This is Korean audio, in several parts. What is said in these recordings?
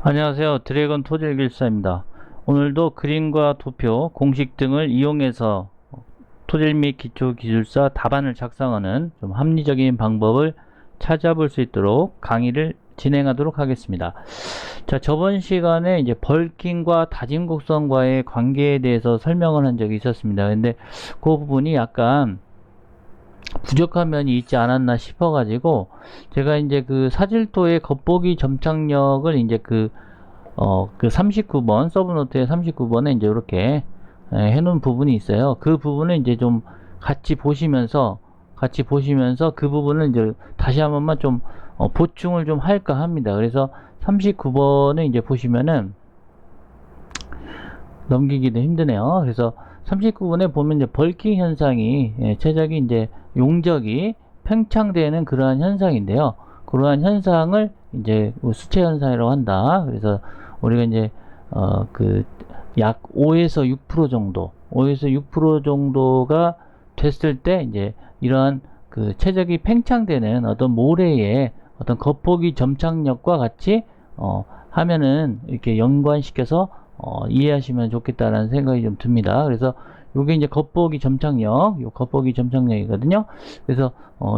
안녕하세요. 드래곤 토질길사입니다. 오늘도 그림과 도표, 공식 등을 이용해서 토질 및 기초기술사 답안을 작성하는 좀 합리적인 방법을 찾아볼 수 있도록 강의를 진행하도록 하겠습니다. 자, 저번 시간에 이제 벌킹과 다짐 곡선과의 관계에 대해서 설명을 한 적이 있었습니다. 근데 그 부분이 약간 부족한 면이 있지 않았나 싶어가지고 제가 이제 그 사질토의 겉보기 점착력을 이제 그 39번, 서브노트의 39번에 이제 이렇게 해놓은 부분이 있어요. 그 부분을 이제 좀 같이 보시면서 그 부분을 이제 다시 한 번만 좀 보충을 좀 할까 합니다. 그래서 39번에 이제 보시면은 넘기기도 힘드네요. 그래서 39번에 보면 이제 벌킹 현상이, 최적이 이제 용적이 팽창되는 그러한 현상인데요. 그러한 현상을 이제 수체 현상이라고 한다. 그래서 우리가 이제 약 5에서 6% 정도, 5에서 6% 정도가 됐을 때 이제 이러한 그 최적이 팽창되는 어떤 모래의 어떤 겉보기 점착력과 같이 하면은 이렇게 연관시켜서 이해하시면 좋겠다라는 생각이 좀 듭니다. 그래서 요게 이제 겉보기 점착력, 요 겉보기 점착력이거든요. 그래서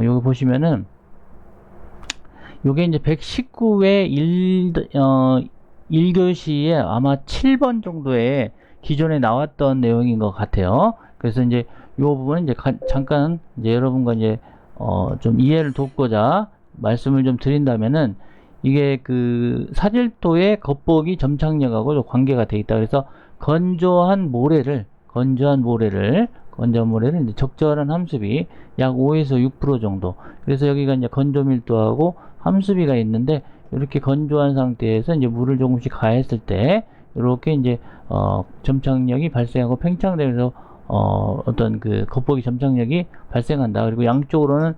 여기 보시면은 요게 이제 119회 1교시에 아마 7번 정도의 기존에 나왔던 내용인 것 같아요. 그래서 이제 요 부분은 이제 잠깐 이제 여러분과 이제 좀 이해를 돕고자 말씀을 좀 드린다면은 이게 그 사질토의 겉보기 점착력하고 관계가 돼 있다. 그래서 건조한 모래를 이제 적절한 함수비 약 5에서 6% 정도. 그래서 여기가 이제 건조 밀도하고 함수비가 있는데 이렇게 건조한 상태에서 이제 물을 조금씩 가했을 때 이렇게 이제 점착력이 발생하고 팽창되면서 어떤 그 겉보기 점착력이 발생한다. 그리고 양쪽으로는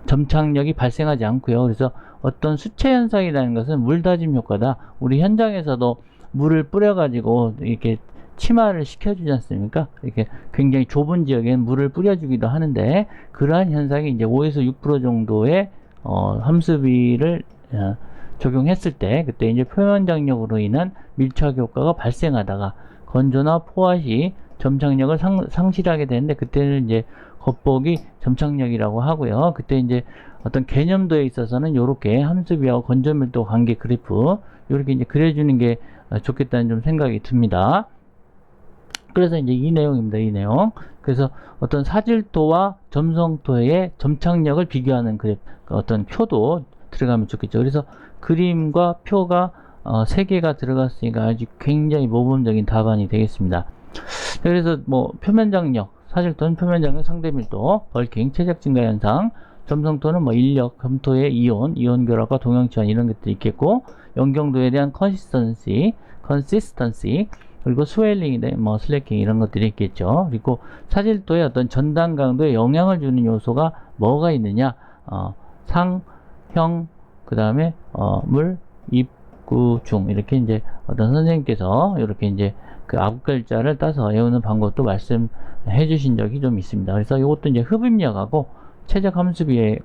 점착력이 발생하지 않고요. 그래서 어떤 수체 현상이라는 것은 물다짐 효과다. 우리 현장에서도 물을 뿌려가지고 이렇게 침하를 시켜주지 않습니까? 이렇게 굉장히 좁은 지역에 물을 뿌려주기도 하는데 그러한 현상이 이제 5에서 6% 정도의 함수비를 적용했을 때 그때 이제 표면 장력으로 인한 밀착 효과가 발생하다가 건조나 포화 시 점착력을 상실하게 되는데 그때는 이제 겉보기 점착력이라고 하고요. 그때 이제 어떤 개념도에 있어서는 이렇게 함수비하고 건조밀도 관계 그래프 이렇게 이제 그려주는 게 좋겠다는 좀 생각이 듭니다. 그래서 이제 이 내용입니다. 이 내용. 그래서 어떤 사질토와 점성토의 점착력을 비교하는 그래프, 어떤 표도 들어가면 좋겠죠. 그래서 그림과 표가 3개가 들어갔으니까 아주 굉장히 모범적인 답안이 되겠습니다. 그래서 뭐 표면장력, 사질토는 표면장력, 상대밀도, 벌킹, 최적 증가 현상, 점성토는 뭐 인력, 금토의 이온 결합과 동형치환 이런 것들이 있겠고, 연경도에 대한 consistency, 그리고 스웨일링이나 뭐 슬래킹 이런 것들이 있겠죠. 그리고 사질도의 어떤 전단 강도에 영향을 주는 요소가 뭐가 있느냐? 상, 형, 그 다음에 물, 입, 구, 중 이렇게 이제 어떤 선생님께서 이렇게 이제 그 앞글자를 따서 외우는 방법도 말씀해 주신 적이 좀 있습니다. 그래서 이것도 이제 흡입력하고 최적 함수비의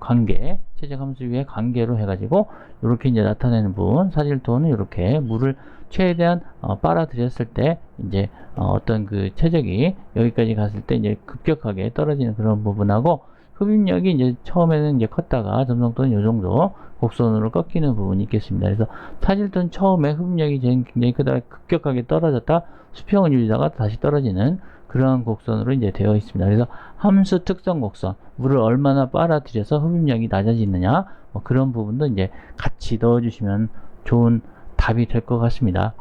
관계로 해가지고 이렇게 이제 나타내는 부분, 사질토는 이렇게 물을 최대한 빨아들였을 때 이제 어떤 그 최적이 여기까지 갔을 때 이제 급격하게 떨어지는 그런 부분하고 흡입력이 이제 처음에는 이제 컸다가 점성토는 이 정도 곡선으로 꺾이는 부분이 있겠습니다. 그래서 사질토는 처음에 흡입력이 굉장히 크다가 급격하게 떨어졌다 수평을 유지하다가 다시 떨어지는 그러한 곡선으로 이제 되어 있습니다. 그래서 함수 특성 곡선, 물을 얼마나 빨아들여서 흡입력이 낮아지느냐, 뭐 그런 부분도 이제 같이 넣어주시면 좋은 답이 될 것 같습니다.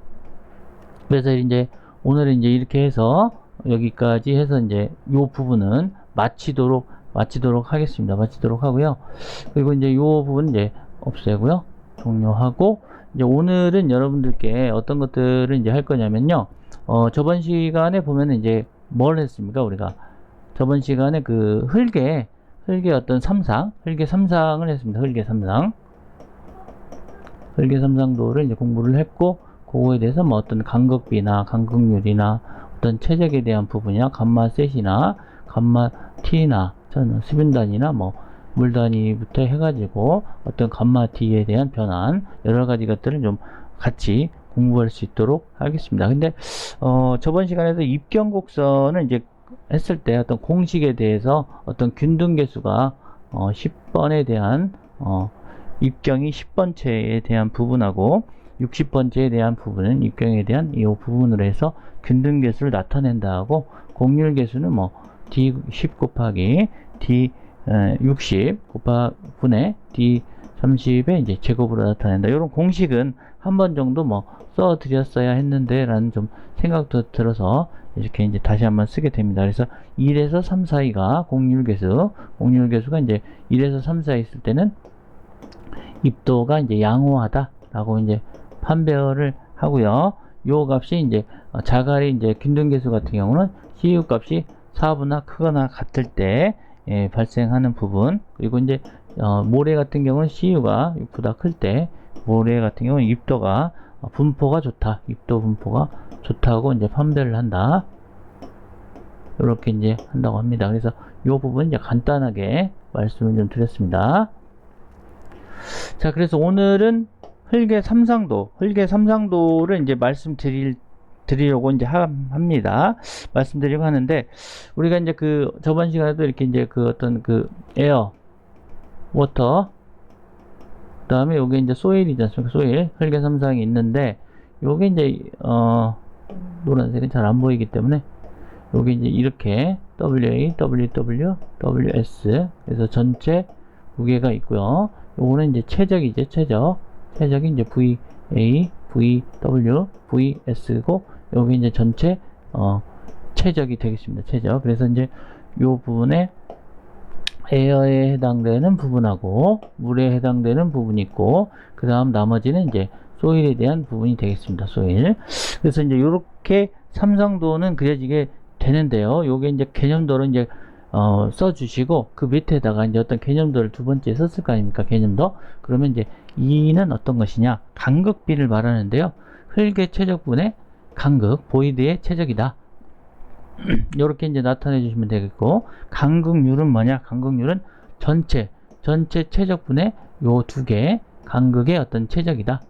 그래서 이제 오늘은 이제 이렇게 해서 여기까지 해서 이제 이 부분은 마치도록 하겠습니다. 마치도록 하고요. 그리고 이제 이 부분 이제 없애고요. 종료하고 이제 오늘은 여러분들께 어떤 것들을 이제 할 거냐면요. 저번 시간에 보면은 이제 뭘 했습니까? 우리가 저번 시간에 그 흙의 어떤 흙의 삼상을 했습니다. 흙의 삼상도를 이제 공부를 했고, 그거에 대해서 뭐 어떤 간극비나 간극률이나 어떤 최적에 대한 부분이나 감마 셋이나 감마 t나 수분단이나 뭐 물 단위부터 해가지고 어떤 감마 D에 대한 변환 여러 가지 것들을 좀 같이 공부할 수 있도록 하겠습니다. 근데 저번 시간에도 입경곡선을 이제 했을 때 어떤 공식에 대해서 어떤 균등계수가 10번에 대한 입경이 10번째에 대한 부분하고 60번째에 대한 부분은 입경에 대한 이 부분으로 해서 균등계수를 나타낸다 하고, 공률계수는 뭐 D10 곱하기 D60 분의 D30의 이제 제곱으로 나타낸다. 이런 공식은 한 번 정도 뭐 써드렸어야 했는데 라는 좀 생각도 들어서 이렇게 이제 다시 한번 쓰게 됩니다. 그래서 1에서 3 사이가 공률계수가 이제 1에서 3 사이 있을 때는 입도가 이제 양호하다 라고 이제 판별을 하고요. 요 값이 이제 자갈이 이제 균등계수 같은 경우는 CU 값이 4보다 크거나 같을 때 발생하는 부분, 그리고 이제 모래 같은 경우는 CU가 6보다 클 때, 모래 같은 경우는 입도가 분포가 좋다, 입도 분포가 좋다고 이제 판별을 한다. 이렇게 이제 한다고 합니다. 그래서 이 부분 이제 간단하게 말씀을 좀 드렸습니다. 자, 그래서 오늘은 흙의 삼상도를 이제 말씀드리려고 이제 합니다. 말씀드리려고 하는데, 우리가 이제 그 저번 시간에도 이렇게 이제 그 어떤 그 에어, 워터, 그 다음에 요게 이제 소일이지 않습니까? 소일, 흙의 삼상이 있는데, 요게 이제 노란색은 잘 안 보이기 때문에 요게 이제 이렇게 WA, WW, WS, 그래서 전체 무게가 있고요. 요거는 이제 최적이죠, 최적이 이제 VA, VW, VS고, 여기 이제 전체 최적이 되겠습니다. 최적. 그래서 이제 요 부분에 에어에 해당되는 부분하고 물에 해당되는 부분이 있고, 그 다음 나머지는 이제 소일에 대한 부분이 되겠습니다. 소일. 그래서 이제 요렇게 삼상도는 그려지게 되는데요. 요게 이제 개념도로 이제 써주시고, 그 밑에다가 이제 어떤 개념도를 두 번째 썼을 거 아닙니까? 개념도. 그러면 이제 이는 어떤 것이냐? 간극비를 말하는데요. 흙의 최적분의 간극, 보이드의 최적이다. 이렇게 이제 나타내 주시면 되겠고, 간극률은 뭐냐? 간극률은 전체 최적분의 요 두 개 간극의 어떤 최적이다.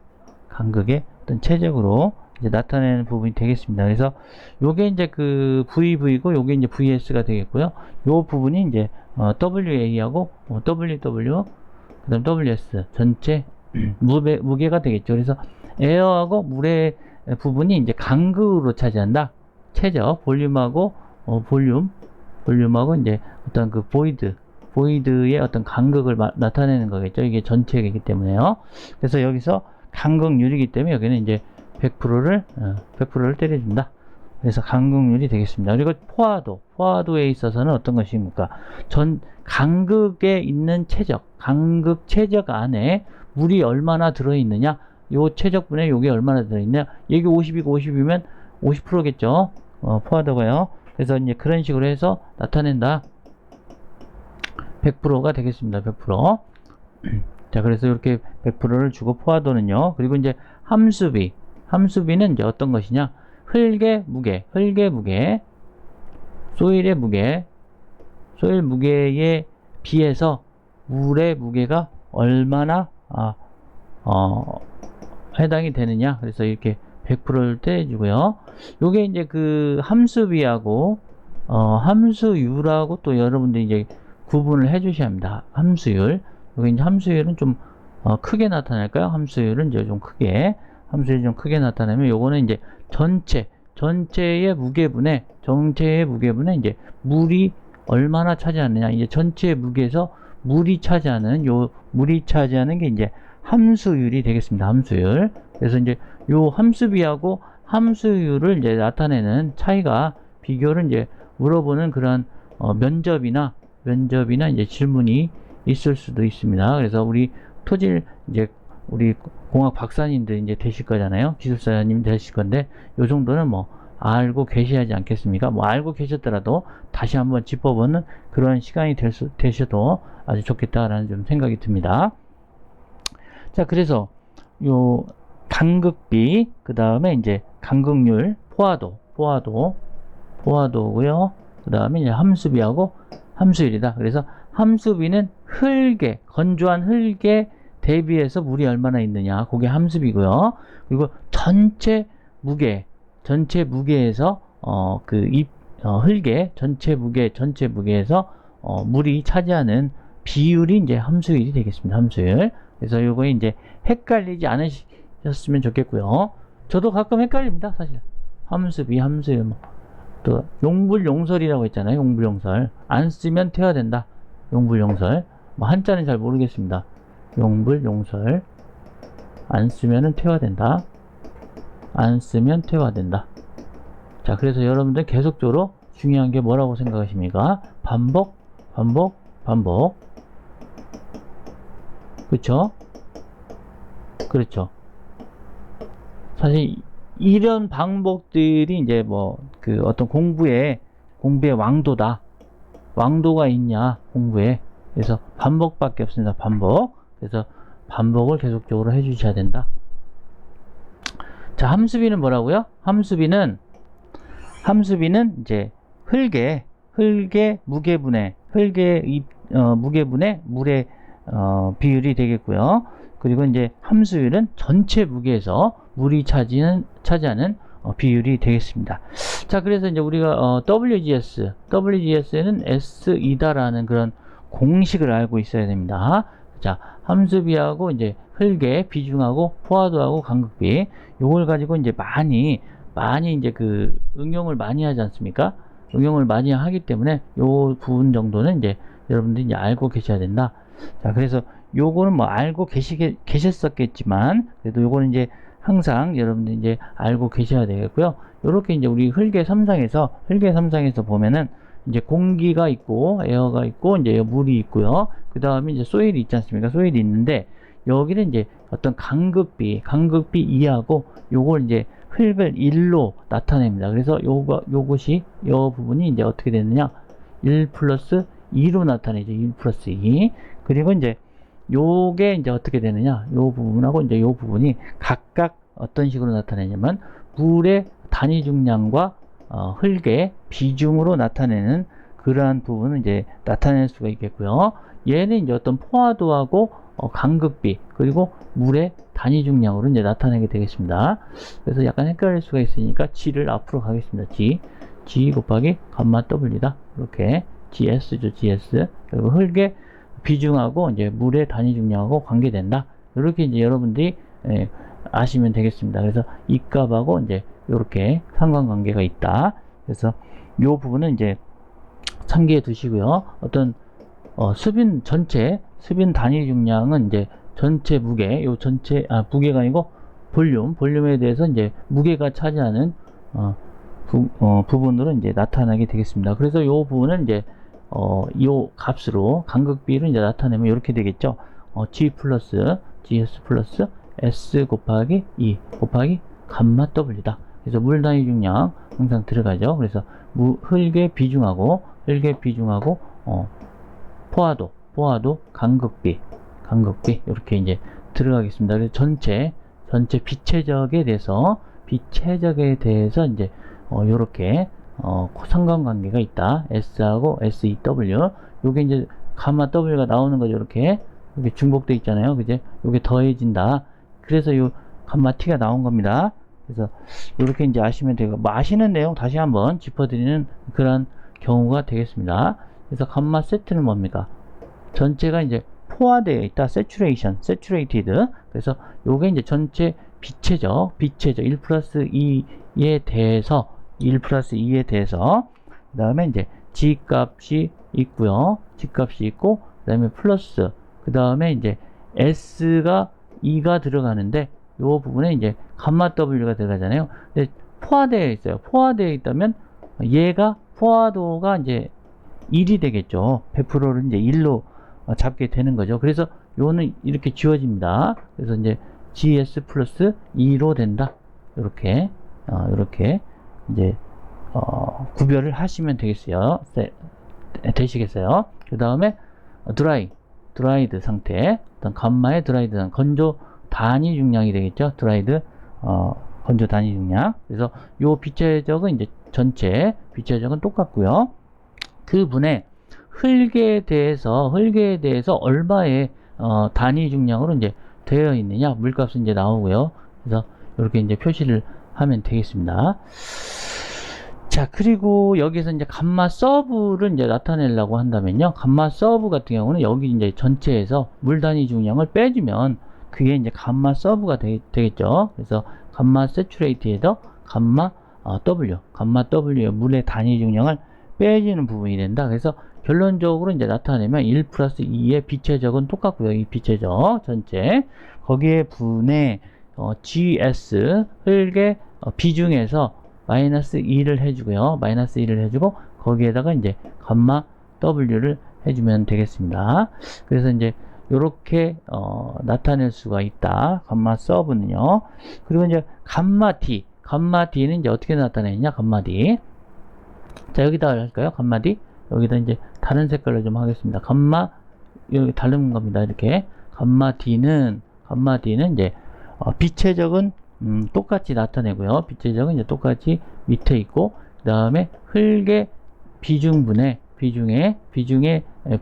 간극의 어떤 최적으로 이제 나타내는 부분이 되겠습니다. 그래서 요게 이제 그 VV고 요게 이제 VS가 되겠고요. 요 부분이 이제 WA하고 WW 그다음 WS 전체 무게가 되겠죠. 그래서 에어하고 물의 부분이 이제 간극으로 차지한다. 최적 볼륨하고 볼륨하고 이제 어떤 그 보이드의 어떤 간극을 나타내는 거겠죠. 이게 전체이기 때문에요. 그래서 여기서 간극률이기 때문에 여기는 이제 100%를 때려준다. 그래서 간극률이 되겠습니다. 그리고 포화도에 있어서는 어떤 것입니까? 간극에 있는 간극 최적 안에 물이 얼마나 들어있느냐? 요 최적분에 요게 얼마나 들어있냐? 여기 50이고 50이면 50%겠죠? 포화도가요. 그래서 이제 그런 식으로 해서 나타낸다. 100%가 되겠습니다. 100%. 자, 그래서 이렇게 100%를 주고 포화도는요. 그리고 이제 함수비는 이제 어떤 것이냐? 흙의 무게, 소일의 무게, 소일 무게에 비해서 물의 무게가 얼마나 해당이 되느냐? 그래서 이렇게 100%를 떼주고요. 요게 이제 그 함수비하고 함수율하고 또 여러분들이 이제 구분을 해 주셔야 합니다. 함수율. 여기 이제 함수율은 좀 크게 나타날까요? 함수율은 이제 좀 크게 나타내면 요거는 이제 전체의 무게분에 이제 물이 얼마나 차지하느냐. 이제 전체의 무게에서 물이 차지하는 게 이제 함수율이 되겠습니다. 함수율. 그래서 이제 요 함수비하고 함수율을 이제 나타내는 차이가 비교를 이제 물어보는 그런 면접이나 이제 질문이 있을 수도 있습니다. 그래서 우리 우리 공학 박사님들 이제 되실 거잖아요. 기술사님 되실 건데, 요 정도는 뭐 알고 계셔야지 않겠습니까? 뭐 알고 계셨더라도 다시 한번 짚어보는 그런 시간이 되셔도 아주 좋겠다라는 좀 생각이 듭니다. 자, 그래서 요 간극비, 그 다음에 이제 간극률, 포화도고요. 그 다음에 이제 함수비하고 함수율이다. 그래서 함수비는 흙에, 건조한 흙에 대비해서 물이 얼마나 있느냐, 그게 함수이고요. 그리고 전체 무게에서 흙의 전체 무게에서 물이 차지하는 비율이 이제 함수율이 되겠습니다. 함수율. 그래서 요거에 이제 헷갈리지 않으셨으면 좋겠고요. 저도 가끔 헷갈립니다, 사실. 함수비, 함수율, 또 용불용설이라고 했잖아요. 용불용설. 안 쓰면 퇴화된다. 용불용설. 한자는 잘 모르겠습니다. 용불용설. 안 쓰면은 퇴화된다. 안 쓰면 퇴화된다. 자, 그래서 여러분들 계속적으로 중요한 게 뭐라고 생각하십니까? 반복. 그쵸? 그렇죠. 사실 이런 방법들이 이제 어떤 공부의 왕도가 있냐, 공부에. 그래서 반복밖에 없습니다. 반복. 그래서 반복을 계속적으로 해주셔야 된다. 자, 함수비는 뭐라고요? 함수비는 이제 흙의 무게분의 물의 비율이 되겠고요. 그리고 이제 함수율은 전체 무게에서 물이 차지하는 비율이 되겠습니다. 자, 그래서 이제 우리가 WGS는 S2다라는 그런 공식을 알고 있어야 됩니다. 자, 함수비하고 이제 흙의 비중하고 포화도하고 간극비, 요걸 가지고 이제 많이 이제 응용을 많이 하지 않습니까? 응용을 많이 하기 때문에 요 부분 정도는 이제 여러분들이 이제 알고 계셔야 된다. 자, 그래서 요거는 알고 계셨었겠지만, 그래도 요거는 이제 항상 여러분들이 이제 알고 계셔야 되겠고요. 요렇게 이제 우리 흙의 삼상에서 보면은 이제 공기가 있고, 에어가 있고, 이제 물이 있고요. 그 다음에 이제 소일이 있지 않습니까? 소일이 있는데, 여기는 이제 어떤 간극비 2하고, 요걸 이제 흙을 1로 나타냅니다. 그래서 요것이, 요 부분이 이제 어떻게 되느냐? 1 플러스 2로 나타내죠. 1 플러스 2. 그리고 이제 요게 이제 어떻게 되느냐? 요 부분하고 이제 요 부분이 각각 어떤 식으로 나타내냐면, 물의 단위 중량과 흙의 비중으로 나타내는 그러한 부분을 이제 나타낼 수가 있겠고요. 얘는 이제 어떤 포화도하고 간극비, 그리고 물의 단위 중량으로 이제 나타내게 되겠습니다. 그래서 약간 헷갈릴 수가 있으니까 G를 앞으로 가겠습니다. G 곱하기 감마 W다. 이렇게 GS죠, GS. 그리고 흙의 비중하고 이제 물의 단위 중량하고 관계된다. 이렇게 이제 여러분들이 아시면 되겠습니다. 그래서 이 값하고 이제 이렇게 상관관계가 있다. 그래서 이 부분은 이제 참기해 두시고요. 어떤 수빈 단위 중량은 이제 전체 무게, 무게가 아니고 볼륨에 대해서 이제 무게가 차지하는 부분으로 이제 나타나게 되겠습니다. 그래서 이 부분은 이제 이 값으로 간극비를 이제 나타내면 이렇게 되겠죠. G 플러스 GS 플러스 S 곱하기 2 곱하기 감마 W다. 그래서 물 단위 중량 항상 들어가죠. 그래서 흙의 비중하고 포화도 간극비 이렇게 이제 들어가겠습니다. 그래서 전체 비체적에 대해서 이제 요렇게 상관관계가 있다. S하고 SEW. 요게 이제 감마 W가 나오는 거죠. 이렇게 중복돼 있잖아요. 그제? 요게 더해진다. 그래서 요 감마 T가 나온 겁니다. 그래서 이렇게 이제 아시면 되고, 아시는 내용 다시 한번 짚어드리는 그런 경우가 되겠습니다. 그래서 감마 세트는 뭡니까? 전체가 이제 포화되어 있다. saturated. 그래서 요게 이제 전체 비체적 1 플러스 2에 대해서 그 다음에 이제 G 값이 있고요. G 값이 있고, 그 다음에 플러스, 그 다음에 이제 S가 2가 들어가는데, 요 부분에 이제 감마 W가 들어가잖아요. 근데 포화되어 있어요. 포화되어 있다면 얘가 포화도가 이제 1이 되겠죠. 100%를 이제 1로 잡게 되는 거죠. 그래서 요는 이렇게 지워집니다. 그래서 이제 GS 플러스 2로 된다. 이렇게 이제 구별을 하시면 되시겠어요. 그 다음에 드라이드 상태, 어떤 감마의 드라이드 건조 단위 중량이 되겠죠. 드라이드 건조 단위 중량. 그래서 요 비체적은 이제 전체 비체적은 똑같고요. 그 분의 흙에 대해서 얼마의 단위 중량으로 이제 되어 있느냐, 물값은 이제 나오고요. 그래서 이렇게 이제 표시를 하면 되겠습니다. 자, 그리고 여기서 이제 감마 서브를 이제 나타내려고 한다면요. 감마 서브 같은 경우는 여기 이제 전체에서 물 단위 중량을 빼주면 그게 이제 감마 서브가 되겠죠. 그래서 감마 세츄레이트에서 감마 W의 물의 단위 중량을 빼주는 부분이 된다. 그래서 결론적으로 이제 나타내면 1 플러스 2의 비체적은 똑같고요. 이 비체적 전체 거기에 분의 GS 흙의 비중에서 마이너스 2를 해주고요. 마이너스 2를 해주고 거기에다가 이제 감마 W를 해주면 되겠습니다. 그래서 이제 요렇게 나타낼 수가 있다. 감마 서브는요. 그리고 이제 감마 D는 이제 어떻게 나타내느냐? 감마 D. 자, 여기다 할까요? 감마 D. 여기다 이제 다른 색깔로 좀 하겠습니다. 감마 여기 다른 겁니다. 이렇게 감마 D는 이제 비체적은 똑같이 나타내고요. 비체적은 이제 똑같이 밑에 있고, 그 다음에 흙의 비중의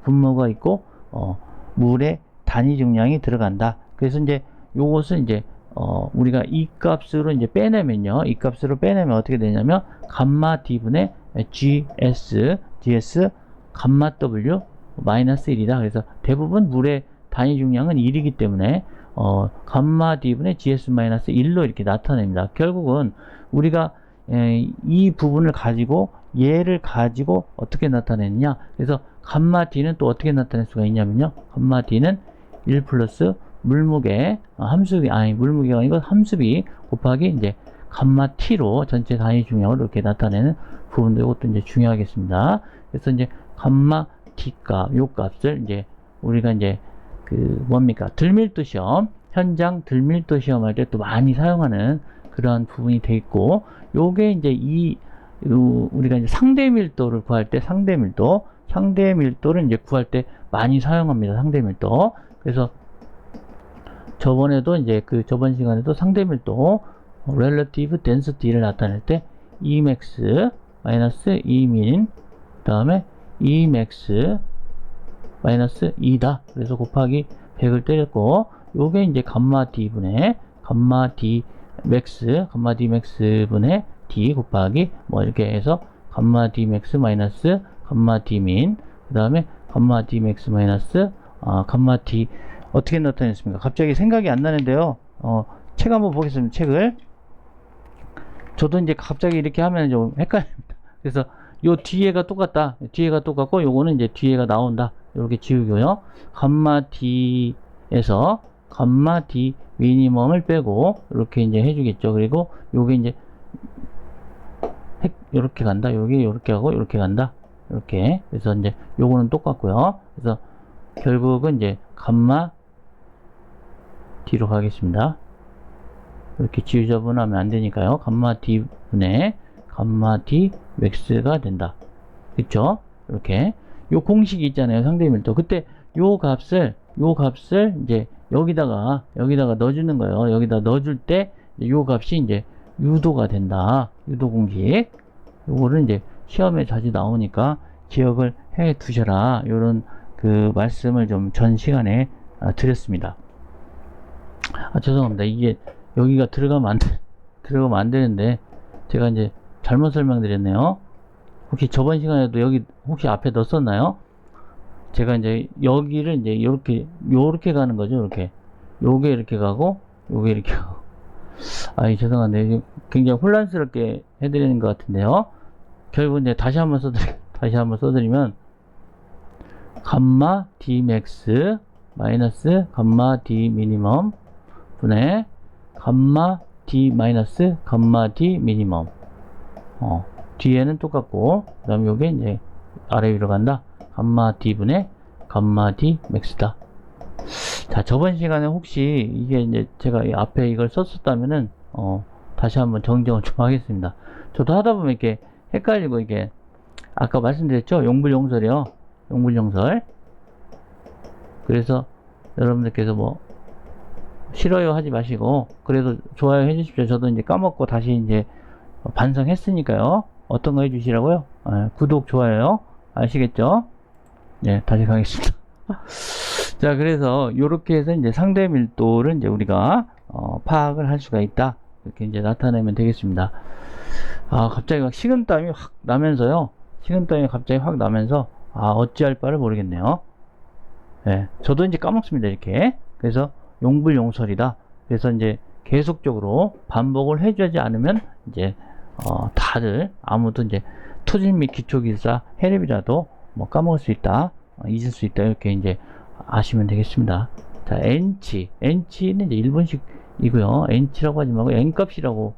분모가 있고, 물의 단위 중량이 들어간다. 그래서 이제 요것은 이제 우리가 이 값으로 이제 빼내면요. 이 값으로 빼내면 어떻게 되냐면 감마 D분의 GS 감마 W 마이너스 1이다. 그래서 대부분 물의 단위 중량은 1이기 때문에 감마 D분의 GS 마이너스 1로 이렇게 나타냅니다. 결국은 우리가 이 부분을 가지고 얘를 가지고 어떻게 나타내느냐. 그래서 감마 D는 또 어떻게 나타낼 수가 있냐면요. 감마 D는 1 플러스 물무게 물무게가 아니고 함수비 곱하기 이제 감마 T로 전체 단위 중량을 이렇게 나타내는 부분도 이것도 이제 중요하겠습니다. 그래서 이제 감마 D 값, 요 값을 이제 우리가 이제 들밀도 시험, 현장 들밀도 시험 할 때 또 많이 사용하는 그러한 부분이 돼 있고, 요게 이제 우리가 이제 상대 밀도를 구할 때 상대 밀도를 이제 구할 때 많이 사용합니다. 상대 밀도. 그래서 저번에도 이제 저번 시간에도 상대 밀도 relative density를 나타낼 때 Emax 마이너스 Emin 그다음에 Emax 마이너스 2다. 그래서 곱하기 100을 때렸고, 요게 이제 감마 D분의 감마 D max분의 D 곱하기 뭐 이렇게 해서 감마 D max 마이너스 감마 D min 그 다음에 감마 D max 마이너스 감마 D 어떻게 나타냈습니까? 갑자기 생각이 안 나는데요. 책 한번 보겠습니다. 책을. 저도 이제 갑자기 이렇게 하면 좀 헷갈립니다. 그래서 요 뒤에가 똑같다. 뒤에가 똑같고 요거는 이제 뒤에가 나온다. 이렇게 지우고요. 감마 D에서 감마 D 미니멈을 빼고 이렇게 이제 해주겠죠. 그리고 요게 이제 이렇게 간다. 여기 이렇게 하고 이렇게 간다. 이렇게. 그래서 이제 요거는 똑같고요. 그래서 결국은 이제 감마 D로 가겠습니다. 이렇게 지우저분하면 안 되니까요. 감마 D분의 감마 D max가 된다. 그쵸? 이렇게. 요 공식이 있잖아요. 상대 밀도. 그때 요 값을 이제 여기다가 넣어주는 거예요. 여기다 넣어줄 때 요 값이 이제 유도가 된다. 유도 공식. 요거를 이제 시험에 자주 나오니까 기억을 해 두셔라. 요런 말씀을 좀 전 시간에 드렸습니다. 죄송합니다. 이게 여기가 들어가면 안 되는데 제가 이제 잘못 설명드렸네요. 혹시 저번 시간에도 여기 혹시 앞에 넣었었나요? 제가 이제 여기를 이제 요렇게 가는 거죠. 이렇게. 요게 이렇게 가고 요게 이렇게 가고. 죄송한데 굉장히 혼란스럽게 해드리는 것 같은데요. 결국 이제 다시 한번 써드리면 감마 D max 마이너스 감마 D 미니멈 분의 감마 D 마이너스 감마 D 미니멈. 뒤에는 똑같고, 그 다음에 요게 이제 아래 위로 간다. 감마 D분의 감마 D max다. 자, 저번 시간에 혹시 이게 이제 제가 이 앞에 이걸 썼었다면은, 다시 한번 정정을 좀 하겠습니다. 저도 하다 보면 이렇게 헷갈리고 이게, 아까 말씀드렸죠? 용불용설이요. 용불용설. 그래서 여러분들께서 뭐, 싫어요 하지 마시고, 그래도 좋아요 해주십시오. 저도 이제 까먹고 다시 이제 반성했으니까요. 어떤 거 해주시라고요? 구독, 좋아요. 아시겠죠? 네, 다시 가겠습니다. 자, 그래서 이렇게 해서 이제 상대 밀도를 이제 우리가 파악을 할 수가 있다. 이렇게 이제 나타내면 되겠습니다. 아, 갑자기 막 식은땀이 확 나면서요. 식은땀이 갑자기 확 나면서 어찌할 바를 모르겠네요. 네, 저도 이제 까먹습니다. 이렇게. 그래서 용불용설이다. 그래서 이제 계속적으로 반복을 해주지 않으면 이제 다들 아무도 이제 토질 및 기초기사 해랩이라도 뭐 까먹을 수 있다, 잊을 수 있다, 이렇게 이제 아시면 되겠습니다. 자, n는 이제 일본식이고요. n라고 하지 말고 n값이라고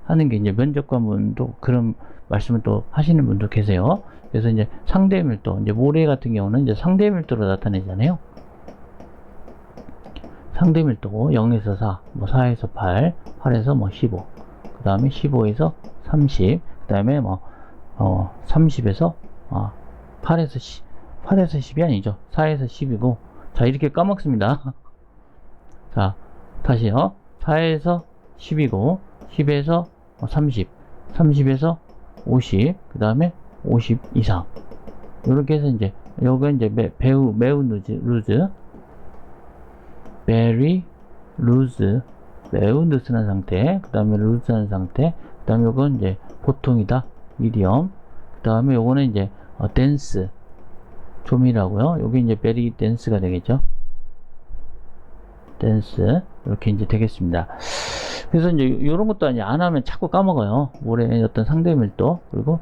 하는 게 이제 면접관분도 그런 말씀을 또 하시는 분도 계세요. 그래서 이제 상대 밀도, 이제 모래 같은 경우는 이제 상대 밀도로 나타내잖아요. 상대 밀도 0에서 4, 뭐 4에서 8, 8에서 뭐 15, 그 다음에 15에서 30, 그 다음에 뭐 30에서 8에서 10, 8에서 10이 아니죠. 4에서 10이고, 자, 이렇게 까먹습니다. 자, 다시요. 4에서 10이고, 10에서 30, 30에서 50, 그 다음에 50 이상. 이렇게 해서 이제, 요거 이제 매우 루즈, very loose, 매우 느슨한 상태, 그 다음에 루즈한 상태, 그 다음에 요건 이제 보통이다, medium, 그 다음에 요거는 이제 dense, 조밀하고요. 요게 이제 very dense가 되겠죠. dense, 이렇게 이제 되겠습니다. 그래서 이제 요런 것도 아니 안 하면 자꾸 까먹어요. 모래의 어떤 상대 밀도, 그리고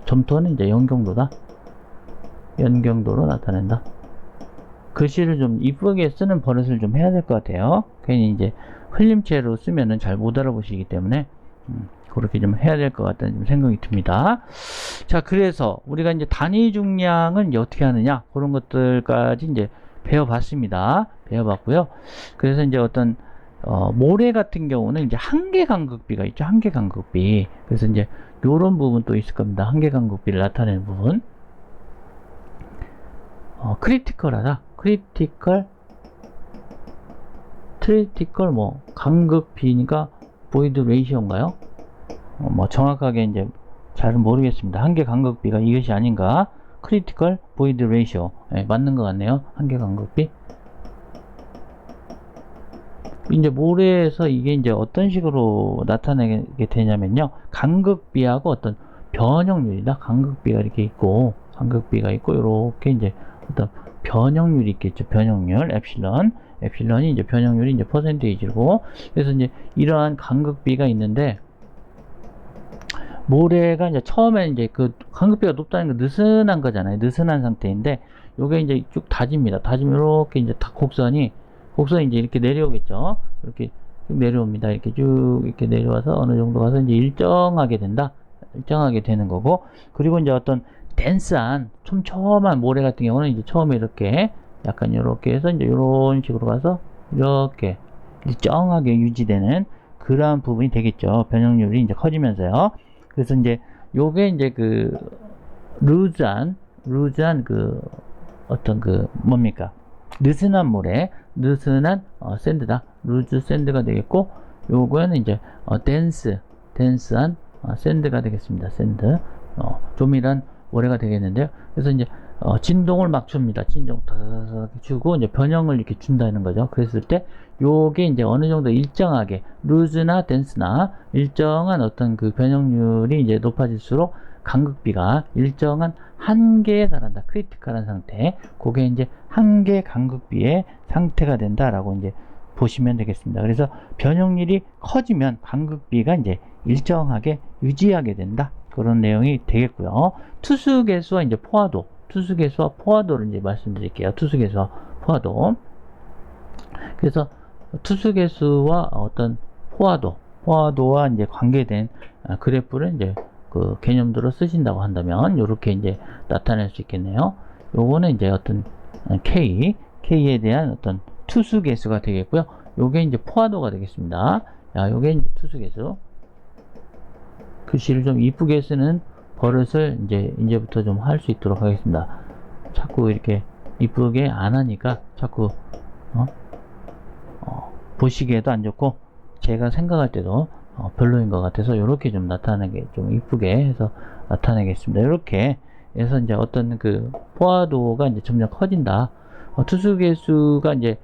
점토는 이제 연경도다, 연경도로 나타낸다. 글씨를 좀 이쁘게 쓰는 버릇을 좀 해야 될 것 같아요. 괜히 이제 흘림체로 쓰면은 잘 못 알아보시기 때문에 그렇게 좀 해야 될 것 같다는 좀 생각이 듭니다. 자, 그래서 우리가 이제 단위 중량을 이제 어떻게 하느냐, 그런 것들까지 이제 배워봤습니다. 배워봤고요. 그래서 이제 어떤 모래 같은 경우는 이제 한계 간극비가 있죠. 한계 간극비. 그래서 이제 요런 부분 또 있을 겁니다. 한계 간극비를 나타내는 부분. 크리티컬하다. 크리티컬 뭐 간극비니까 보이드 레이시오인가요? 뭐 정확하게 이제 잘은 모르겠습니다. 한계 간극비가 이것이 아닌가? 크리티컬 보이드 레이시오. 네, 맞는 것 같네요. 한계 간극비. 이제 모래에서 이게 이제 어떤 식으로 나타나게 되냐면요. 간극비하고 어떤 변형률이다. 간극비가 이렇게 있고, 이렇게 이제 어떤 변형률이 있겠죠. 변형률, 엡실런이 이제 변형률이 이제 퍼센테이지고, 그래서 이제 이러한 간극비가 있는데, 모래가 이제 처음에 이제 그 간극비가 높다는 건 느슨한 거잖아요. 느슨한 상태인데, 요게 이제 쭉 다집니다. 다지면 이렇게 이제 곡선이 이제 이렇게 내려오겠죠. 이렇게 쭉 내려옵니다. 이렇게 쭉 이렇게 내려와서 어느 정도 가서 이제 일정하게 된다. 일정하게 되는 거고, 그리고 이제 어떤 덴스한 촘촘한 모래 같은 경우는 이제 처음에 이렇게 약간 이렇게 해서 이제 이런 식으로 가서 이렇게 일정하게 유지되는 그러한 부분이 되겠죠. 변형률이 이제 커지면서요. 그래서 이제 요게 이제 그 루즈한 그 어떤 그 뭡니까? 느슨한 모래, 느슨한 샌드다. 루즈 샌드가 되겠고, 요거는 이제 덴스한 샌드가 되겠습니다. 샌드. 조밀한 모래가 되겠는데요. 그래서 이제 진동을 막 줍니다. 진동 주고 이제 변형을 이렇게 준다는 거죠. 그랬을 때 요게 이제 어느 정도 일정하게 루즈나 덴스나 일정한 어떤 그 변형률이 이제 높아질수록 간극비가 일정한 한계에 달한다. 크리티컬한 상태. 그게 이제 한계 간극비의 상태가 된다라고 이제 보시면 되겠습니다. 그래서 변형률이 커지면 간극비가 이제 일정하게 유지하게 된다. 그런 내용이 되겠고요. 투수계수와 이제 투수계수와 포화도를 이제 말씀드릴게요. 투수계수와 포화도. 그래서 투수계수와 어떤 포화도와 이제 관계된 그래프를 이제 그 개념도로 쓰신다고 한다면 이렇게 이제 나타낼 수 있겠네요. 요거는 이제 어떤 K에 대한 어떤 투수계수가 되겠고요. 요게 이제 포화도가 되겠습니다. 요게 이제 투수계수. 글씨를 좀 이쁘게 쓰는 버릇을 이제부터 좀 할 수 있도록 하겠습니다. 자꾸 이렇게 이쁘게 안 하니까 자꾸 보시기에도 안 좋고 제가 생각할 때도 별로인 것 같아서 이렇게 좀 나타내게 좀 이쁘게 해서 나타내겠습니다. 이렇게 에서 이제 어떤 그 포화도가 이제 점점 커진다. 투수 개수가 이제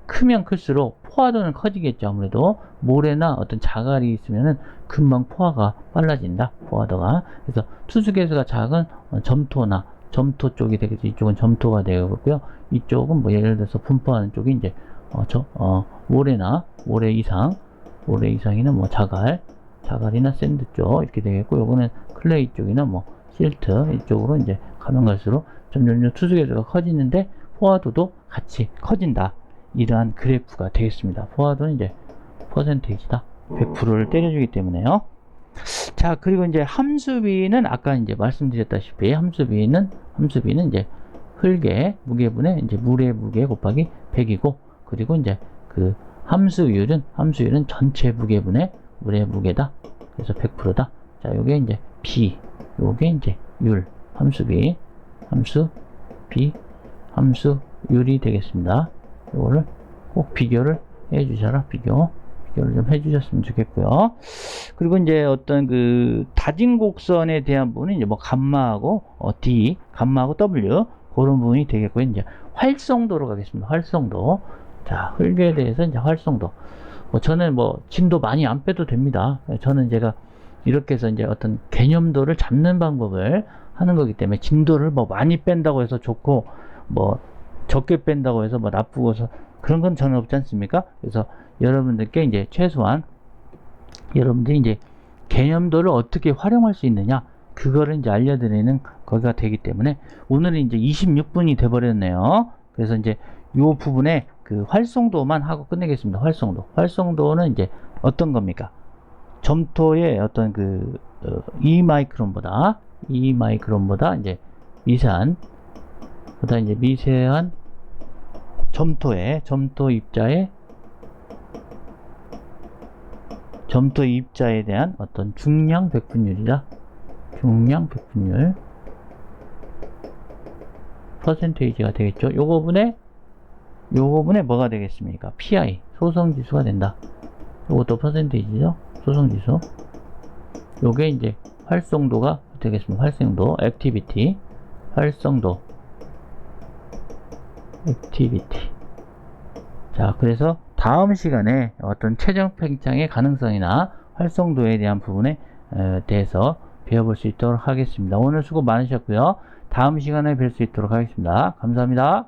크면 클수록 포화도는 커지겠죠. 아무래도 모래나 어떤 자갈이 있으면은 금방 포화가 빨라진다. 포화도가. 그래서 투수 개수가 작은 점토나 점토 쪽이 되겠죠. 이쪽은 점토가 되고요. 이쪽은 뭐 예를 들어서 분포하는 쪽이 이제 모래나 모래 이상이나 뭐 자갈이나 샌드 쪽 이렇게 되겠고, 요거는 클레이 쪽이나 뭐 실트 이쪽으로 이제 가면 갈수록 점점 투수 개수가 커지는데 포화도도 같이 커진다. 이러한 그래프가 되겠습니다. 포화도는 이제 퍼센테이지다. 100%를 때려주기 때문에요. 자, 그리고 이제 함수비는 아까 이제 말씀드렸다시피 함수비는 이제 흙의 무게분의 이제 물의 무게 곱하기 100이고, 그리고 이제 그 함수율은 전체 무게분의 물의 무게다. 그래서 100%다. 자, 요게 이제 B, 요게 이제 율, 함수비, 함수율이 되겠습니다. 요거를 꼭 비교를 해 주셔라. 비교를 좀 해 주셨으면 좋겠고요. 그리고 이제 어떤 그 다진 곡선에 대한 부분은 이제 뭐 감마하고 D, 감마하고 W 그런 부분이 되겠고요. 이제 활성도로 가겠습니다. 활성도. 자, 흙에 대해서 이제 활성도. 저는 뭐 진도 많이 안 빼도 됩니다. 저는 제가 이렇게 해서 이제 어떤 개념도를 잡는 방법을 하는 거기 때문에 진도를 뭐 많이 뺀다고 해서 좋고 뭐 적게 뺀다고 해서 뭐 나쁘고 해서 그런 건 전혀 없지 않습니까? 그래서 여러분들께 이제 최소한 여러분들이 이제 개념도를 어떻게 활용할 수 있느냐, 그거를 이제 알려드리는 거기가 되기 때문에 오늘은 이제 26분이 돼 버렸네요. 그래서 이제 요 부분에 그 활성도만 하고 끝내겠습니다. 활성도는 이제 어떤 겁니까? 점토의 어떤 그 2마이크론보다 이제 미세한 점토 입자에 대한 어떤 중량 백분율이다. 중량 백분율 퍼센테이지가 되겠죠. 요거 분에 뭐가 되겠습니까? PI 소성지수가 된다. 요것도 퍼센테이지죠. 소성지수. 요게 이제 활성도가 되겠습니다. 활성도, 액티비티. 자, 그래서 다음 시간에 어떤 최종 팽창의 가능성이나 활성도에 대한 부분에 대해서 배워볼 수 있도록 하겠습니다. 오늘 수고 많으셨고요. 다음 시간에 뵐 수 있도록 하겠습니다. 감사합니다.